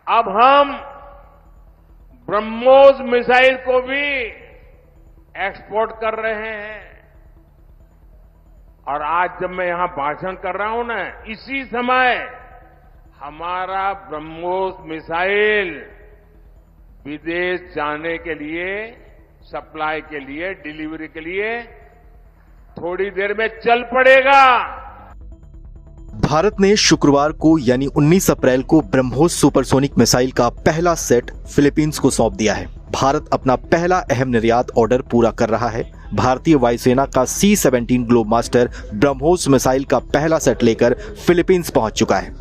अब हम ब्रह्मोस मिसाइल को भी एक्सपोर्ट कर रहे हैं। और आज जब मैं यहां भाषण कर रहा हूं ना, इसी समय हमारा ब्रह्मोस मिसाइल विदेश जाने के लिए, सप्लाई के लिए, डिलीवरी के लिए थोड़ी देर में चल पड़ेगा। भारत ने शुक्रवार को यानी 19 अप्रैल को ब्रह्मोस सुपरसोनिक मिसाइल का पहला सेट फिलीपींस को सौंप दिया है। भारत अपना पहला अहम निर्यात ऑर्डर पूरा कर रहा है। भारतीय वायुसेना का C-17 ग्लोबमास्टर ब्रह्मोस मिसाइल का पहला सेट लेकर फिलीपींस पहुंच चुका है।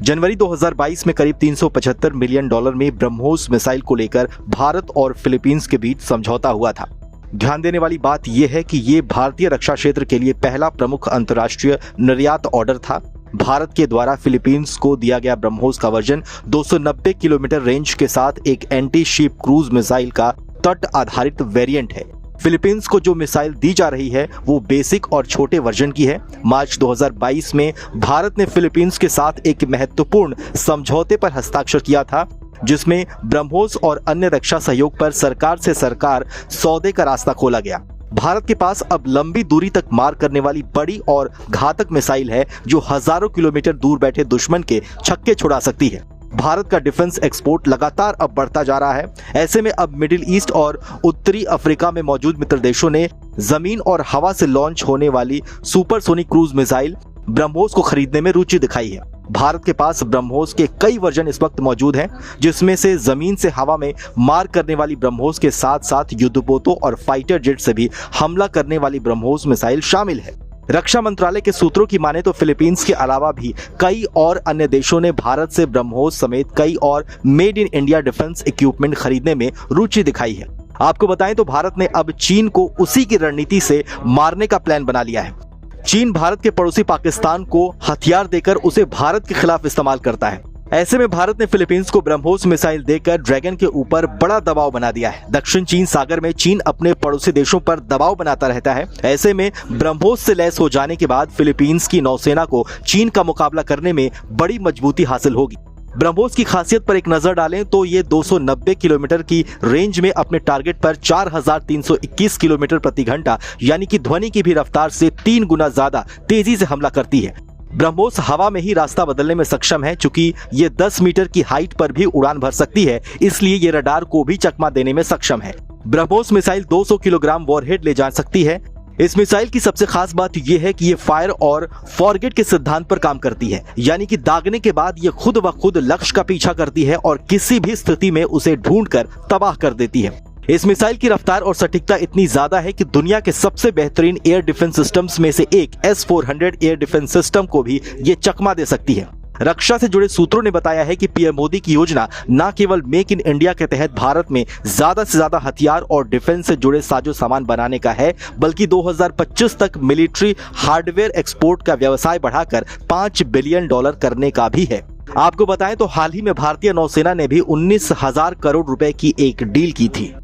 जनवरी 2022 में करीब $375 मिलियन में ब्रह्मोस मिसाइल को लेकर भारत और फिलीपींस के बीच समझौता हुआ था। ध्यान देने वाली बात यह है कि ये भारतीय रक्षा क्षेत्र के लिए पहला प्रमुख अंतर्राष्ट्रीय निर्यात ऑर्डर था। भारत के द्वारा फिलीपींस को दिया गया ब्रह्मोस का वर्जन 290 किलोमीटर रेंज के साथ एक एंटी शिप क्रूज मिसाइल का तट आधारित वेरिएंट है। फिलीपींस को जो मिसाइल दी जा रही है वो बेसिक और छोटे वर्जन की है। मार्च 2022 में भारत ने फिलीपींस के साथ एक महत्वपूर्ण समझौते पर हस्ताक्षर किया था, जिसमें ब्रह्मोस और अन्य रक्षा सहयोग पर सरकार से सरकार सौदे का रास्ता खोला गया। भारत के पास अब लंबी दूरी तक मार करने वाली बड़ी और घातक मिसाइल है, जो हजारों किलोमीटर दूर बैठे दुश्मन के छक्के छुड़ा सकती है। भारत का डिफेंस एक्सपोर्ट लगातार अब बढ़ता जा रहा है। ऐसे में अब मिडिल ईस्ट और उत्तरी अफ्रीका में मौजूद मित्र देशों ने जमीन और हवा से लॉन्च होने वाली सुपरसोनिक क्रूज मिसाइल ब्रह्मोस को खरीदने में रुचि दिखाई है। भारत के पास ब्रह्मोस के कई वर्जन इस वक्त मौजूद हैं, जिसमें से जमीन से हवा में मार करने वाली ब्रह्मोस के साथ साथ युद्धपोतों और फाइटर जेट से भी हमला करने वाली ब्रह्मोस मिसाइल शामिल है। रक्षा मंत्रालय के सूत्रों की माने तो फिलीपींस के अलावा भी कई और अन्य देशों ने भारत से ब्रह्मोस समेत कई और made in India defence equipment खरीदने में रुचि दिखाई है। आपको बताएं तो भारत ने अब चीन को उसी की रणनीति से मारने का प्लान बना लिया है। चीन भारत के पड़ोसी पाकिस्तान को हथियार देकर उसे भारत के खिलाफ इस्तेमाल करता है। ऐसे में भारत ने फिलीपींस को ब्रह्मोस मिसाइल देकर ड्रैगन के ऊपर बड़ा दबाव बना दिया है। दक्षिण चीन सागर में चीन अपने पड़ोसी देशों पर दबाव बनाता रहता है। ऐसे में ब्रह्मोस से लैस हो जाने के बाद फिलीपींस की नौसेना को चीन का मुकाबला करने में बड़ी मजबूती हासिल होगी। ब्रह्मोस की खासियत पर एक नजर डालें तो ये 290 किलोमीटर की रेंज में अपने टारगेट पर 4321 किलोमीटर प्रति घंटा यानी कि ध्वनि की भी रफ्तार से 3 गुना ज्यादा तेजी से हमला करती है। ब्रह्मोस हवा में ही रास्ता बदलने में सक्षम है। चूंकि ये 10 मीटर की हाइट पर भी उड़ान भर सकती है, इसलिए ये रडार को भी चकमा देने में सक्षम है। ब्रह्मोस मिसाइल 200 किलोग्राम वॉरहेड ले जा सकती है। इस मिसाइल की सबसे खास बात यह है कि ये फायर और फॉरगेट के सिद्धांत पर काम करती है, यानी कि दागने के बाद ये खुद ब खुद लक्ष्य का पीछा करती है और किसी भी स्थिति में उसे ढूंढकर तबाह कर देती है। इस मिसाइल की रफ्तार और सटीकता इतनी ज्यादा है कि दुनिया के सबसे बेहतरीन एयर डिफेंस सिस्टम्स में से एक S-400 एयर डिफेंस सिस्टम को भी ये चकमा दे सकती है। रक्षा से जुड़े सूत्रों ने बताया है कि पीएम मोदी की योजना न केवल मेक इन इंडिया के तहत भारत में ज्यादा से ज्यादा हथियार और डिफेंस से जुड़े साजो सामान बनाने का है, बल्कि 2025 तक मिलिट्री हार्डवेयर एक्सपोर्ट का व्यवसाय बढ़ाकर $5 बिलियन करने का भी है। आपको बताएं तो हाल ही में भारतीय नौसेना ने भी 19,000 करोड़ रुपए की एक डील की थी।